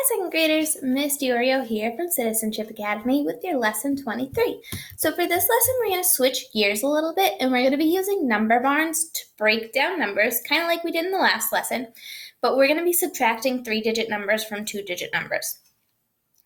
second graders, Miss Diorio here from Citizenship Academy with your lesson 23. So for this lesson, we're going to switch gears a little bit and we're going to be using number barns to break down numbers, kind of like we did in the last lesson, but we're going to be subtracting 3-digit numbers from 2-digit numbers.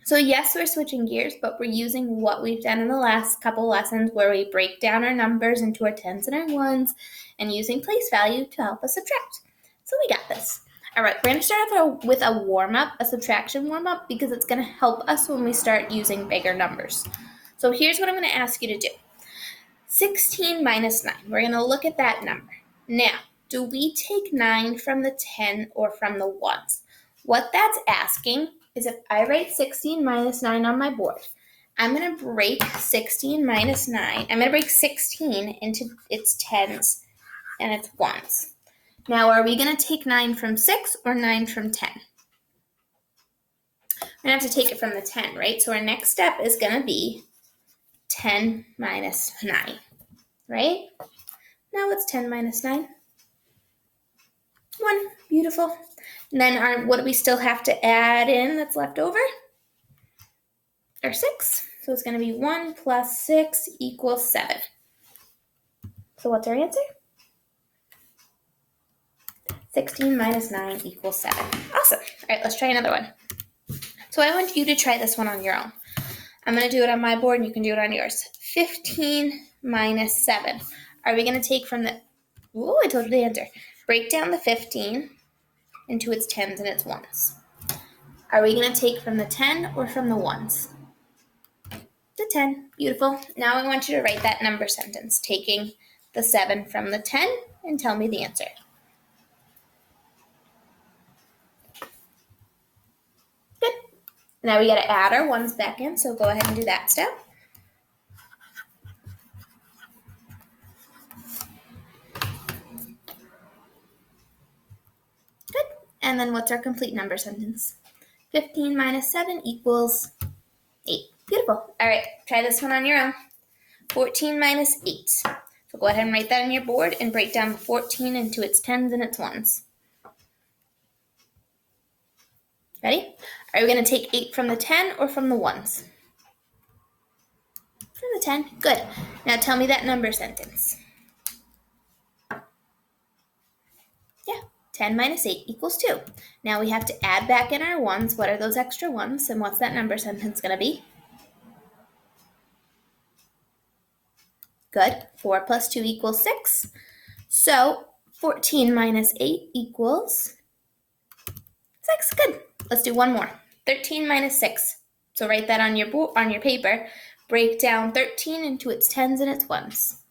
So yes, we're switching gears, but we're using what we've done in the last couple lessons where we break down our numbers into our tens and our ones and using place value to help us subtract. So we got this. All right, we're going to start off with a warm-up, a subtraction warm-up, because it's going to help us when we start using bigger numbers. So here's what I'm going to ask you to do. 16 minus 9. We're going to look at that number. Now, do we take 9 from the 10 or from the ones? What that's asking is if I write 16 minus 9 on my board, I'm going to break 16 minus 9. I'm going to break 16 into its tens and its ones. Now, are we going to take 9 from 6 or 9 from 10? We're going to have to take it from the 10, right? So our next step is going to be 10 minus 9, right? Now what's 10 minus 9? 1. Beautiful. And then what do we still have to add in that's left over? Our 6. So it's going to be 1 plus 6 equals 7. So what's our answer? 16 minus 9 equals 7. Awesome. All right, let's try another one. So I want you to try this one on your own. I'm going to do it on my board, and you can do it on yours. 15 minus 7. Are we going to take from the... Ooh, I told you the answer. Break down the 15 into its tens and its ones. Are we going to take from the 10 or from the ones? The 10. Beautiful. Now I want you to write that number sentence, taking the 7 from the 10, and tell me the answer. Good. Now we got to add our ones back in, so go ahead and do that step. Good. And then what's our complete number sentence? 15 minus 7 equals 8. Beautiful. All right, try this one on your own. 14 minus 8. So go ahead and write that on your board and break down the 14 into its tens and its ones. Ready? Are we going to take 8 from the 10 or from the ones? From the 10. Good. Now tell me that number sentence. Yeah, 10 minus 8 equals 2. Now we have to add back in our ones. What are those extra ones? And what's that number sentence going to be? Good. 4 plus 2 equals 6. So 14 minus 8 equals 6. Good. Let's do one more. 13 minus 6. So write that on your paper. Break down 13 into its tens and its ones.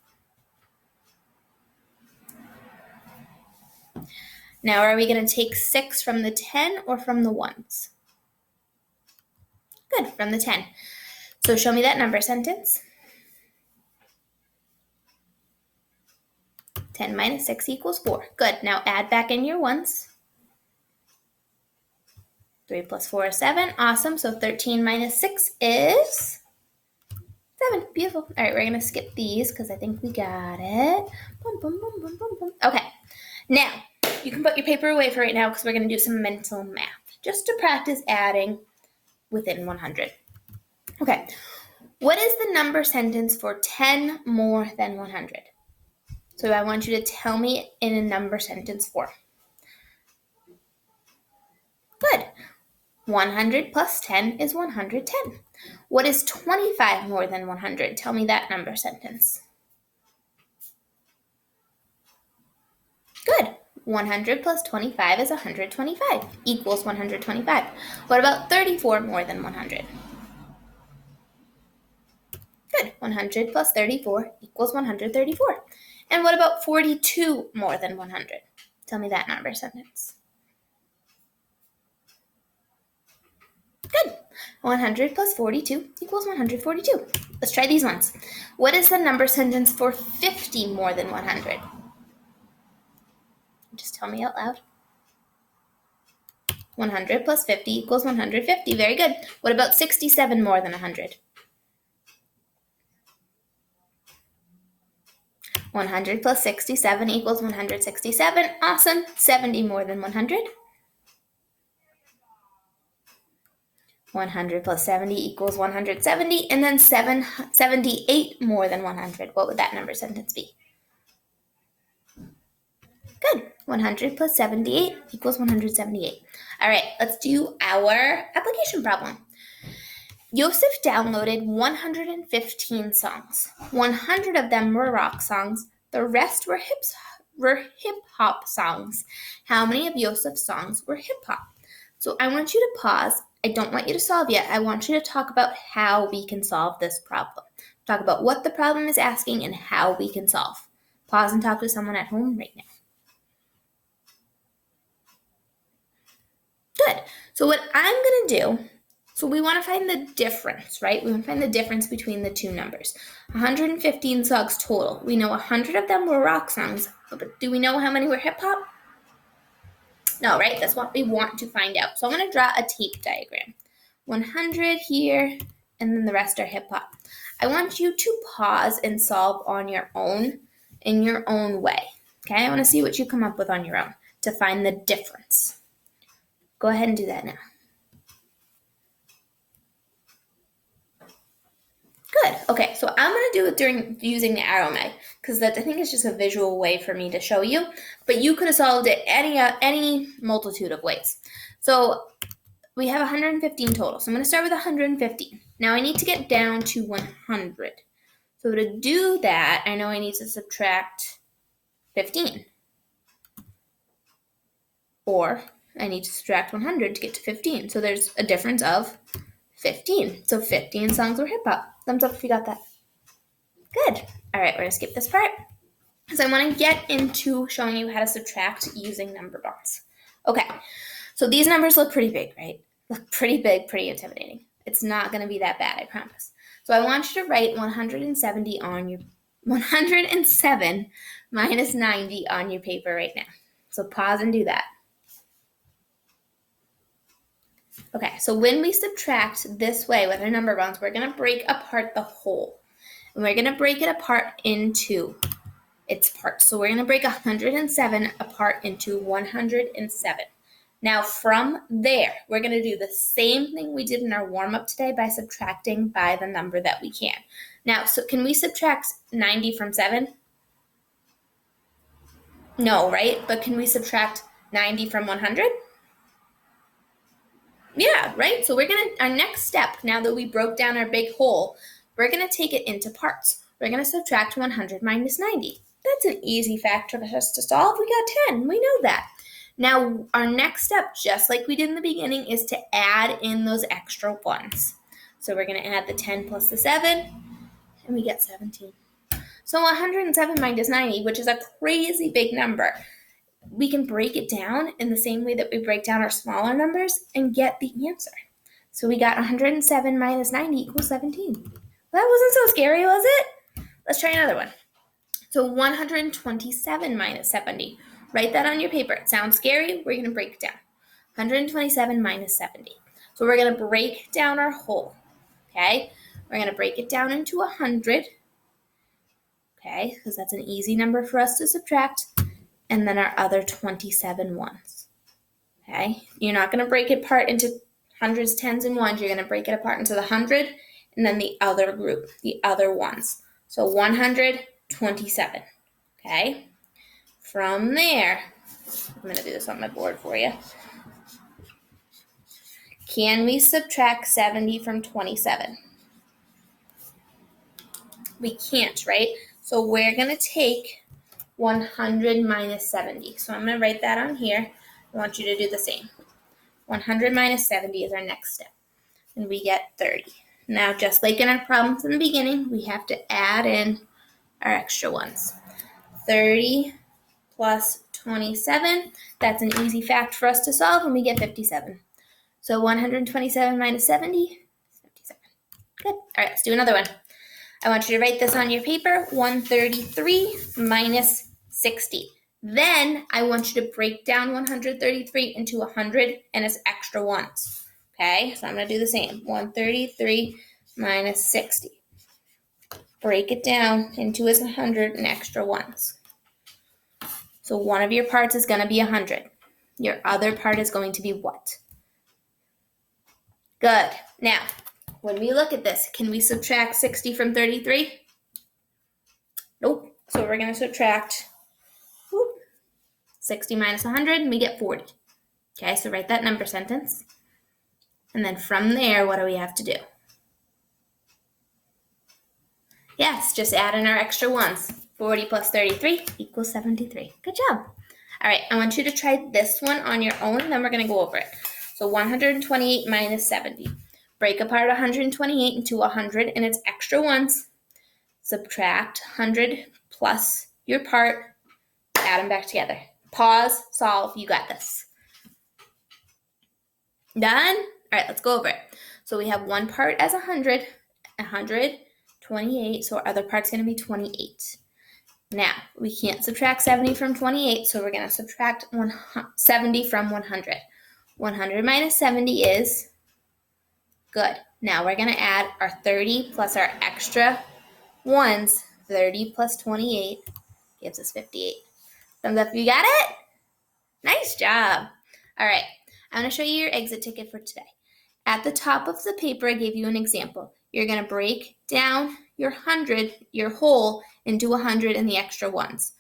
Now, are we going to take 6 from the 10 or from the ones? Good, from the 10. So show me that number sentence. 10 minus 6 equals 4. Good. Now add back in your ones. 3 plus 4 is 7. Awesome. So 13 minus 6 is 7. Beautiful. All right, we're going to skip these because I think we got it. Boom, boom, boom, boom, boom, boom. Okay. Now, you can put your paper away for right now because we're going to do some mental math just to practice adding within 100. Okay. What is the number sentence for 10 more than 100? So I want you to tell me in a number sentence form. Good. 100 plus 10 is 110. What is 25 more than 100? Tell me that number sentence. Good. 100 plus 25 is 125, equals 125. What about 34 more than 100? Good. 100 plus 34 equals 134. And what about 42 more than 100? Tell me that number sentence. Good. 100 plus 42 equals 142. Let's try these ones. What is the number sentence for 50 more than 100? Just tell me out loud. 100 plus 50 equals 150. Very good. What about 67 more than 100? 100 plus 67 equals 167. Awesome. 70 more than 100. 100 plus 70 equals 170, and then 78 more than 100. What would that number sentence be? Good. 100 plus 78 equals 178. All right, let's do our application problem. Yosef downloaded 115 songs. 100 of them were rock songs. The rest were hip-hop songs. How many of Yosef's songs were hip-hop? So I want you to pause. I don't want you to solve yet. I want you to talk about how we can solve this problem. Talk about what the problem is asking and how we can solve. Pause and talk to someone at home right now. Good. So what I'm going to do, so we want to find the difference, right? We want to find the difference between the two numbers. 115 songs total. We know 100 of them were rock songs, but do we know how many were hip-hop? No, right? That's what we want to find out. So I'm going to draw a tape diagram. 100 here, and then the rest are hip-hop. I want you to pause and solve on your own, in your own way. Okay? I want to see what you come up with on your own to find the difference. Go ahead and do that now. Good. Okay, so I'm going to do it using the arrow mag because I think it's just a visual way for me to show you. But you could have solved it any multitude of ways. So we have 115 total. So I'm going to start with 115. Now I need to get down to 100. So to do that, I know I need to subtract 15. Or I need to subtract 100 to get to 15. So there's a difference of 15. So 15 songs were hip-hop. Thumbs up if you got that. Good. All right, we're going to skip this part because I want to get into showing you how to subtract using number bonds. Okay, so these numbers look pretty big, right? Look pretty big, pretty intimidating. It's not going to be that bad, I promise. So I want you to write 170 on your 107 minus 90 on your paper right now. So pause and do that. Okay, so when we subtract this way with our number bonds, we're going to break apart the whole. And we're going to break it apart into its parts. So we're going to break 107 apart into 107. Now from there, we're going to do the same thing we did in our warm-up today by subtracting by the number that we can. Now, so can we subtract 90 from 7? No, right? But can we subtract 90 from 100? Yeah, right? So our next step, now that we broke down our big whole, we're going to take it into parts. We're going to subtract 100 minus 90. That's an easy fact for us to solve. We got 10. We know that. Now, our next step, just like we did in the beginning, is to add in those extra ones. So we're going to add the 10 plus the 7, and we get 17. So 107 minus 90, which is a crazy big number, we can break it down in the same way that we break down our smaller numbers and get the answer. So we got 107 minus 90 equals 17. That wasn't so scary, was it? Let's try another one. So 127 minus 70. Write that on your paper. It sounds scary. We're going to break it down. 127 minus 70. So we're going to break down our whole. Okay? We're going to break it down into 100. Okay? Because that's an easy number for us to subtract. And then our other 27 ones. Okay? You're not going to break it apart into hundreds, tens, and ones. You're going to break it apart into the 100 and then the other group, the other ones. So 127. Okay? From there, I'm going to do this on my board for you. Can we subtract 70 from 27? We can't, right? So we're going to take 100 minus 70. So I'm going to write that on here. I want you to do the same. 100 minus 70 is our next step. And we get 30. Now, just like in our problems in the beginning, we have to add in our extra ones. 30 plus 27. That's an easy fact for us to solve, and we get 57. So 127 minus 70, 77. Good. All right, let's do another one. I want you to write this on your paper, 133 minus 60. Then I want you to break down 133 into 100 and its extra ones. Okay, so I'm going to do the same. 133 minus 60. Break it down into its 100 and extra ones. So one of your parts is going to be 100. Your other part is going to be what? Good. Now, when we look at this, can we subtract 60 from 33? Nope. So we're going to subtract 60 minus 100, and we get 40. Okay, so write that number sentence. And then from there, what do we have to do? Yes, just add in our extra ones. 40 plus 33 equals 73. Good job. All right, I want you to try this one on your own, and then we're going to go over it. So 128 minus 70. Break apart 128 into 100 and its extra ones. Subtract 100 plus your part. Add them back together. Pause, solve, you got this. Done? All right, let's go over it. So we have one part as 100, 128, so our other part's going to be 28. Now, we can't subtract 70 from 28, so we're going to subtract 70 from 100. 100 minus 70 is good. Now we're going to add our 30 plus our extra ones. 30 plus 28 gives us 58. Thumbs up, you got it? Nice job. All right, I'm going to show you your exit ticket for today. At the top of the paper, I gave you an example. You're going to break down your whole into 100 and the extra ones.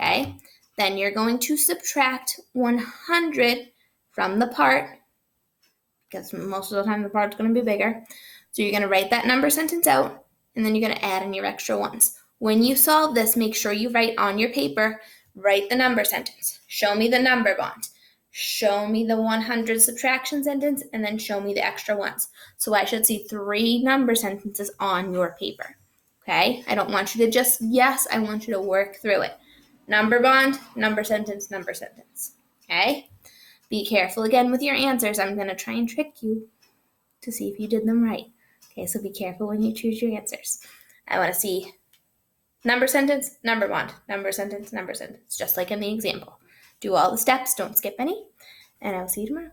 Okay? Then you're going to subtract 100 from the part, because most of the time the part's going to be bigger. So you're going to write that number sentence out, and then you're going to add in your extra ones. When you solve this, make sure you write on your paper, write the number sentence. Show me the number bond. Show me the 100 subtraction sentence, and then show me the extra ones. So I should see 3 number sentences on your paper. Okay? I don't want you to just guess. I want you to work through it. Number bond, number sentence, number sentence. Okay? Be careful again with your answers. I'm going to try and trick you to see if you did them right. Okay, so be careful when you choose your answers. I want to see number sentence, number bond, number sentence, just like in the example. Do all the steps, don't skip any, and I will see you tomorrow.